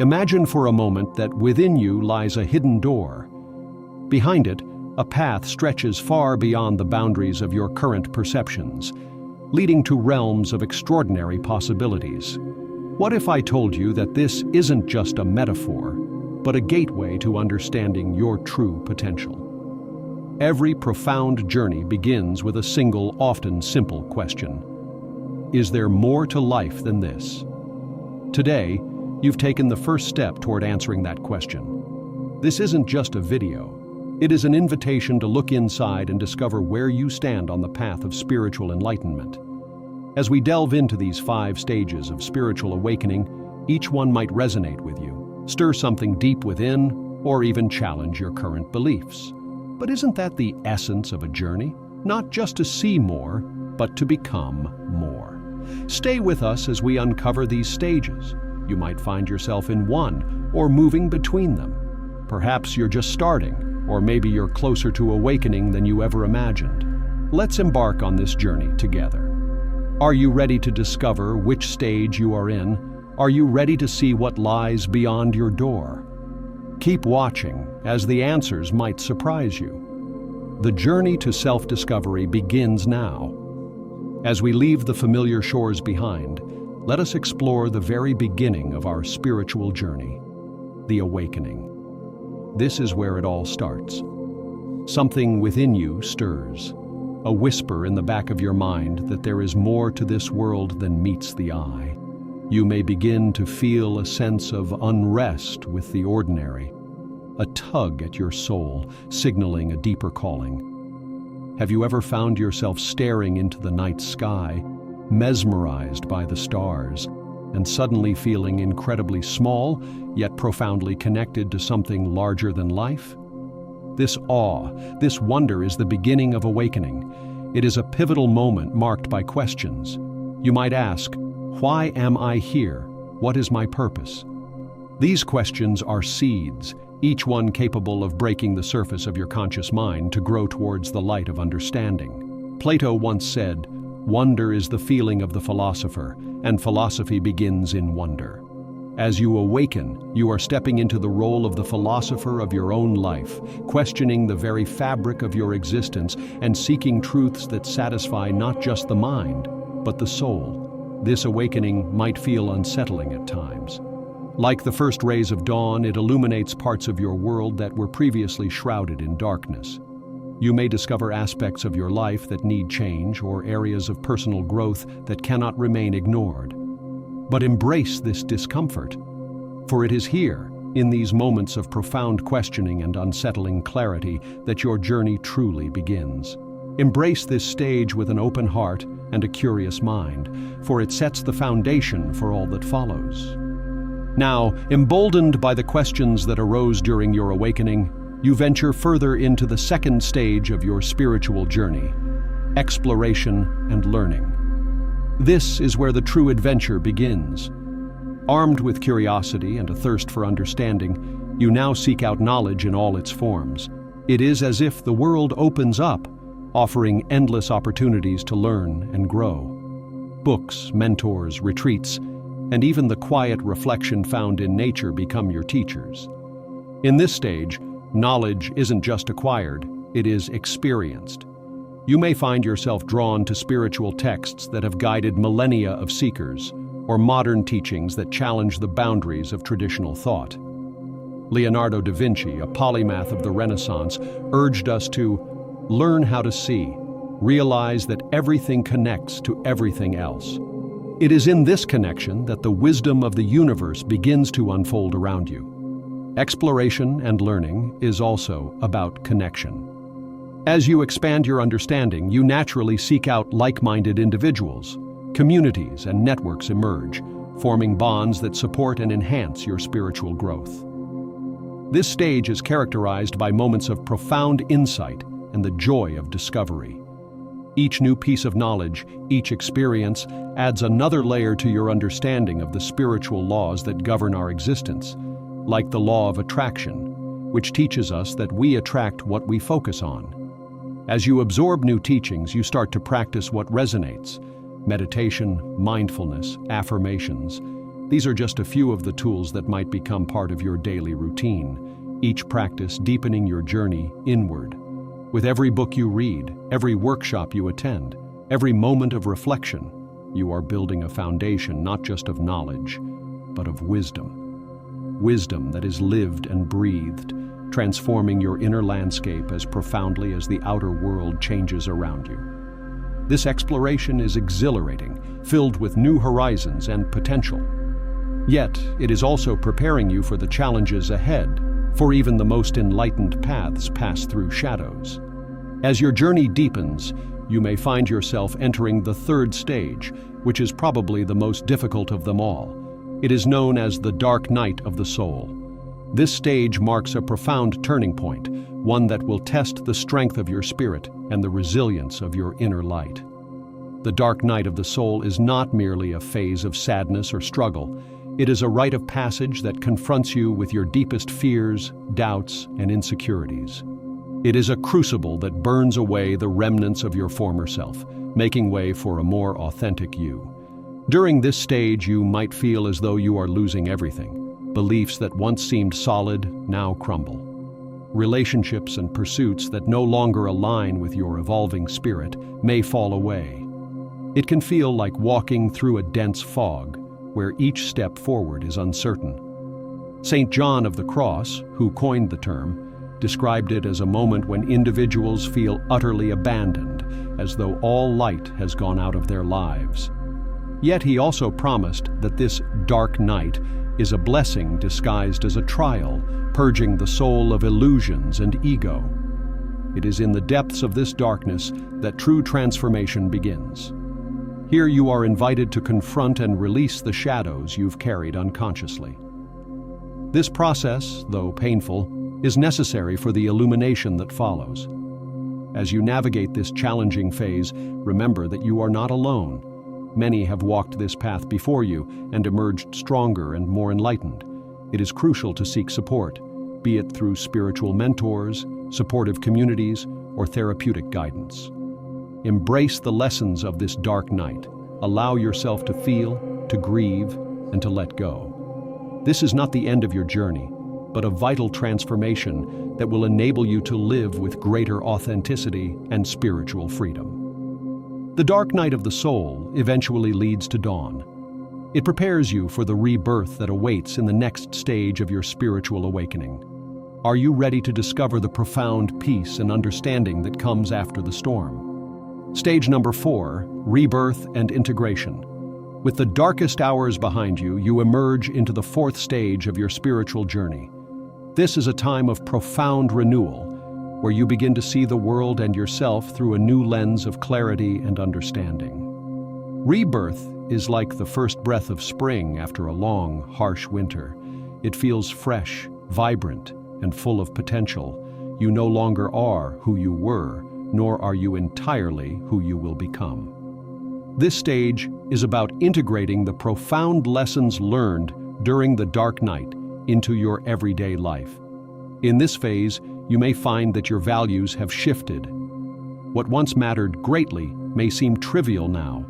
Imagine for a moment that within you lies a hidden door. Behind it, a path stretches far beyond the boundaries of your current perceptions, leading to realms of extraordinary possibilities. What if I told you that this isn't just a metaphor, but a gateway to understanding your true potential? Every profound journey begins with a single, often simple question. Is there more to life than this? Today, you've taken the first step toward answering that question. This isn't just a video. It is an invitation to look inside and discover where you stand on the path of spiritual enlightenment. As we delve into these 5 stages of spiritual awakening, each one might resonate with you, stir something deep within, or even challenge your current beliefs. But isn't that the essence of a journey? Not just to see more, but to become more. Stay with us as we uncover these stages. You might find yourself in one, or moving between them. Perhaps you're just starting, or maybe you're closer to awakening than you ever imagined. Let's embark on this journey together. Are you ready to discover which stage you are in? Are you ready to see what lies beyond your door? Keep watching, as the answers might surprise you. The journey to self-discovery begins now. As we leave the familiar shores behind, let us explore the very beginning of our spiritual journey, the awakening. This is where it all starts. Something within you stirs, a whisper in the back of your mind that there is more to this world than meets the eye. You may begin to feel a sense of unrest with the ordinary, a tug at your soul, signaling a deeper calling. Have you ever found yourself staring into the night sky, mesmerized by the stars, and suddenly feeling incredibly small, yet profoundly connected to something larger than life? This awe, this wonder is the beginning of awakening. It is a pivotal moment marked by questions. You might ask, why am I here? What is my purpose? These questions are seeds, each one capable of breaking the surface of your conscious mind to grow towards the light of understanding. Plato once said, "Wonder is the feeling of the philosopher, and philosophy begins in wonder." As you awaken, you are stepping into the role of the philosopher of your own life, questioning the very fabric of your existence and seeking truths that satisfy not just the mind, but the soul. This awakening might feel unsettling at times. Like the first rays of dawn, it illuminates parts of your world that were previously shrouded in darkness. You may discover aspects of your life that need change or areas of personal growth that cannot remain ignored. But embrace this discomfort, for it is here, in these moments of profound questioning and unsettling clarity, that your journey truly begins. Embrace this stage with an open heart and a curious mind, for it sets the foundation for all that follows. Now, emboldened by the questions that arose during your awakening, you venture further into the second stage of your spiritual journey, exploration and learning. This is where the true adventure begins. Armed with curiosity and a thirst for understanding, you now seek out knowledge in all its forms. It is as if the world opens up, offering endless opportunities to learn and grow. Books, mentors, retreats, and even the quiet reflection found in nature become your teachers. In this stage, knowledge isn't just acquired, it is experienced. You may find yourself drawn to spiritual texts that have guided millennia of seekers, or modern teachings that challenge the boundaries of traditional thought. Leonardo da Vinci, a polymath of the Renaissance, urged us to learn how to see, realize that everything connects to everything else. It is in this connection that the wisdom of the universe begins to unfold around you. Exploration and learning is also about connection. As you expand your understanding, you naturally seek out like-minded individuals. Communities and networks emerge, forming bonds that support and enhance your spiritual growth. This stage is characterized by moments of profound insight and the joy of discovery. Each new piece of knowledge, each experience, adds another layer to your understanding of the spiritual laws that govern our existence, like the law of attraction, which teaches us that we attract what we focus on. As you absorb new teachings, you start to practice what resonates: meditation, mindfulness, affirmations. These are just a few of the tools that might become part of your daily routine, each practice deepening your journey inward. With every book you read, every workshop you attend, every moment of reflection, you are building a foundation not just of knowledge, but of wisdom. Wisdom that is lived and breathed, transforming your inner landscape as profoundly as the outer world changes around you. This exploration is exhilarating, filled with new horizons and potential. Yet, it is also preparing you for the challenges ahead, for even the most enlightened paths pass through shadows. As your journey deepens, you may find yourself entering the third stage, which is probably the most difficult of them all. It is known as the dark night of the soul. This stage marks a profound turning point, one that will test the strength of your spirit and the resilience of your inner light. The dark night of the soul is not merely a phase of sadness or struggle. It is a rite of passage that confronts you with your deepest fears, doubts, and insecurities. It is a crucible that burns away the remnants of your former self, making way for a more authentic you. During this stage, you might feel as though you are losing everything. Beliefs that once seemed solid now crumble. Relationships and pursuits that no longer align with your evolving spirit may fall away. It can feel like walking through a dense fog, where each step forward is uncertain. St. John of the Cross, who coined the term, described it as a moment when individuals feel utterly abandoned, as though all light has gone out of their lives. Yet he also promised that this dark night is a blessing disguised as a trial, purging the soul of illusions and ego. It is in the depths of this darkness that true transformation begins. Here you are invited to confront and release the shadows you've carried unconsciously. This process, though painful, is necessary for the illumination that follows. As you navigate this challenging phase, remember that you are not alone. Many have walked this path before you and emerged stronger and more enlightened. It is crucial to seek support, be it through spiritual mentors, supportive communities, or therapeutic guidance. Embrace the lessons of this dark night. Allow yourself to feel, to grieve, and to let go. This is not the end of your journey, but a vital transformation that will enable you to live with greater authenticity and spiritual freedom. The dark night of the soul eventually leads to dawn. It prepares you for the rebirth that awaits in the next stage of your spiritual awakening. Are you ready to discover the profound peace and understanding that comes after the storm? Stage number 4, rebirth and integration. With the darkest hours behind you, you emerge into the fourth stage of your spiritual journey. This is a time of profound renewal, where you begin to see the world and yourself through a new lens of clarity and understanding. Rebirth is like the first breath of spring after a long, harsh winter. It feels fresh, vibrant, and full of potential. You no longer are who you were, nor are you entirely who you will become. This stage is about integrating the profound lessons learned during the dark night into your everyday life. In this phase, you may find that your values have shifted. What once mattered greatly may seem trivial now,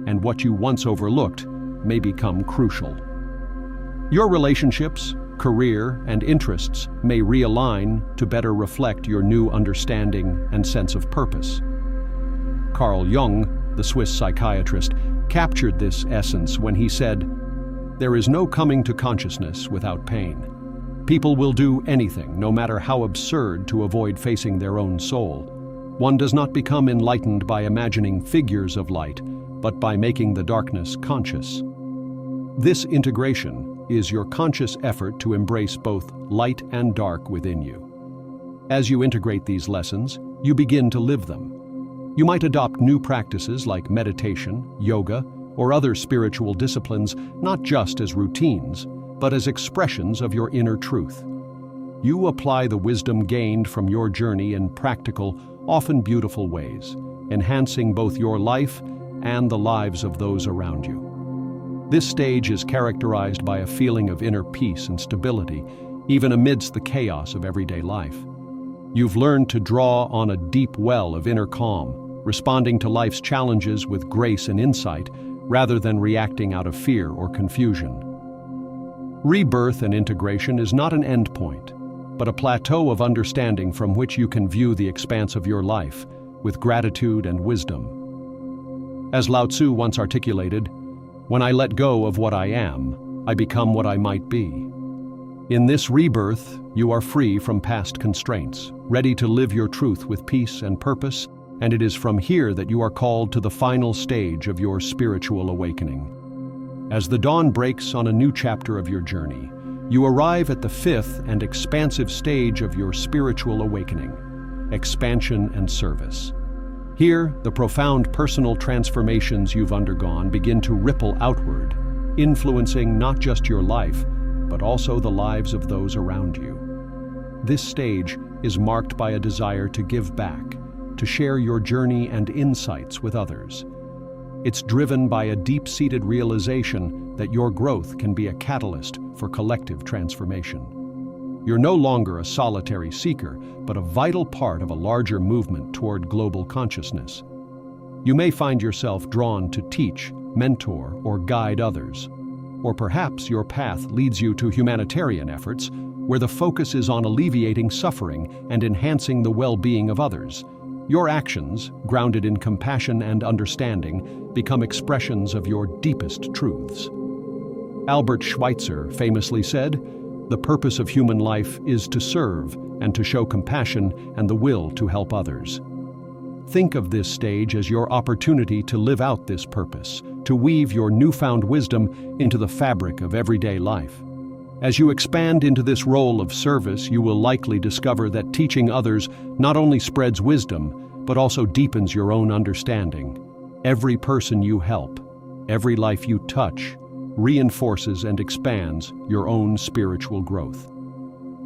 and what you once overlooked may become crucial. Your relationships, career, and interests may realign to better reflect your new understanding and sense of purpose. Carl Jung, the Swiss psychiatrist, captured this essence when he said, "There is no coming to consciousness without pain. People will do anything, no matter how absurd, to avoid facing their own soul. One does not become enlightened by imagining figures of light, but by making the darkness conscious." This integration is your conscious effort to embrace both light and dark within you. As you integrate these lessons, you begin to live them. You might adopt new practices like meditation, yoga, or other spiritual disciplines, not just as routines, but as expressions of your inner truth. You apply the wisdom gained from your journey in practical, often beautiful ways, enhancing both your life and the lives of those around you. This stage is characterized by a feeling of inner peace and stability, even amidst the chaos of everyday life. You've learned to draw on a deep well of inner calm, responding to life's challenges with grace and insight, rather than reacting out of fear or confusion. Rebirth and integration is not an endpoint, but a plateau of understanding from which you can view the expanse of your life with gratitude and wisdom. As Lao Tzu once articulated, "When I let go of what I am, I become what I might be." In this rebirth, you are free from past constraints, ready to live your truth with peace and purpose, and it is from here that you are called to the final stage of your spiritual awakening. As the dawn breaks on a new chapter of your journey, you arrive at the fifth and expansive stage of your spiritual awakening: expansion and service. Here, the profound personal transformations you've undergone begin to ripple outward, influencing not just your life, but also the lives of those around you. This stage is marked by a desire to give back, to share your journey and insights with others. It's driven by a deep-seated realization that your growth can be a catalyst for collective transformation. You're no longer a solitary seeker, but a vital part of a larger movement toward global consciousness. You may find yourself drawn to teach, mentor, or guide others. Or perhaps your path leads you to humanitarian efforts, where the focus is on alleviating suffering and enhancing the well-being of others. Your actions, grounded in compassion and understanding, become expressions of your deepest truths. Albert Schweitzer famously said, "The purpose of human life is to serve and to show compassion and the will to help others." Think of this stage as your opportunity to live out this purpose, to weave your newfound wisdom into the fabric of everyday life. As you expand into this role of service, you will likely discover that teaching others not only spreads wisdom, but also deepens your own understanding. Every person you help, every life you touch, reinforces and expands your own spiritual growth.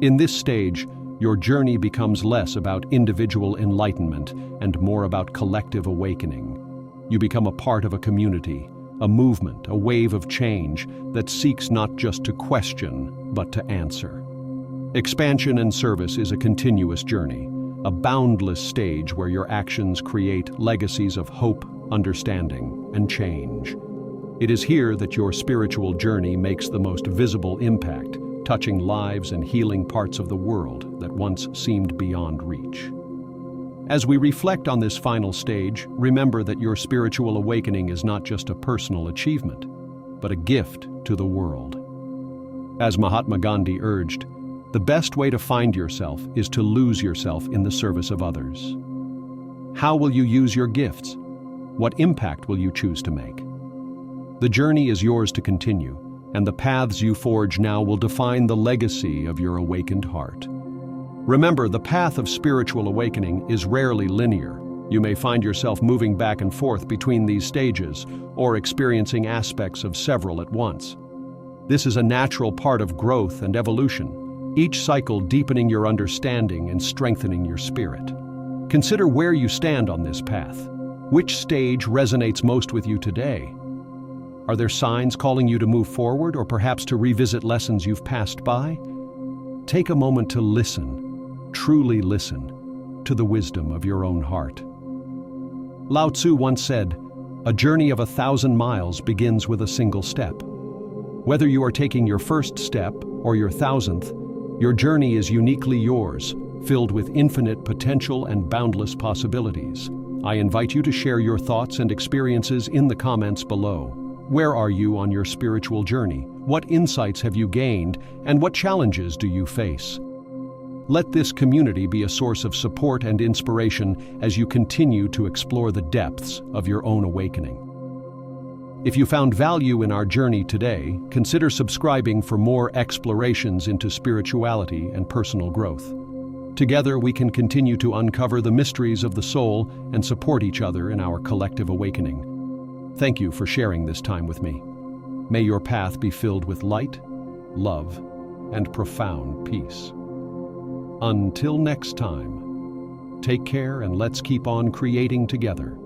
In this stage, your journey becomes less about individual enlightenment and more about collective awakening. You become a part of a community, a movement, a wave of change that seeks not just to question, but to answer. Expansion and service is a continuous journey, a boundless stage where your actions create legacies of hope, understanding, and change. It is here that your spiritual journey makes the most visible impact, touching lives and healing parts of the world that once seemed beyond reach. As we reflect on this final stage, remember that your spiritual awakening is not just a personal achievement, but a gift to the world. As Mahatma Gandhi urged, the best way to find yourself is to lose yourself in the service of others. How will you use your gifts? What impact will you choose to make? The journey is yours to continue, and the paths you forge now will define the legacy of your awakened heart. Remember, the path of spiritual awakening is rarely linear. You may find yourself moving back and forth between these stages, or experiencing aspects of several at once. This is a natural part of growth and evolution, each cycle deepening your understanding and strengthening your spirit. Consider where you stand on this path. Which stage resonates most with you today? Are there signs calling you to move forward, or perhaps to revisit lessons you've passed by? Take a moment to listen, truly listen, to the wisdom of your own heart. Lao Tzu once said, "A journey of 1,000 miles begins with a single step." Whether you are taking your first step or your 1,000th, your journey is uniquely yours, filled with infinite potential and boundless possibilities. I invite you to share your thoughts and experiences in the comments below. Where are you on your spiritual journey? What insights have you gained, and what challenges do you face? Let this community be a source of support and inspiration as you continue to explore the depths of your own awakening. If you found value in our journey today, consider subscribing for more explorations into spirituality and personal growth. Together, we can continue to uncover the mysteries of the soul and support each other in our collective awakening. Thank you for sharing this time with me. May your path be filled with light, love, and profound peace. Until next time, take care and let's keep on creating together.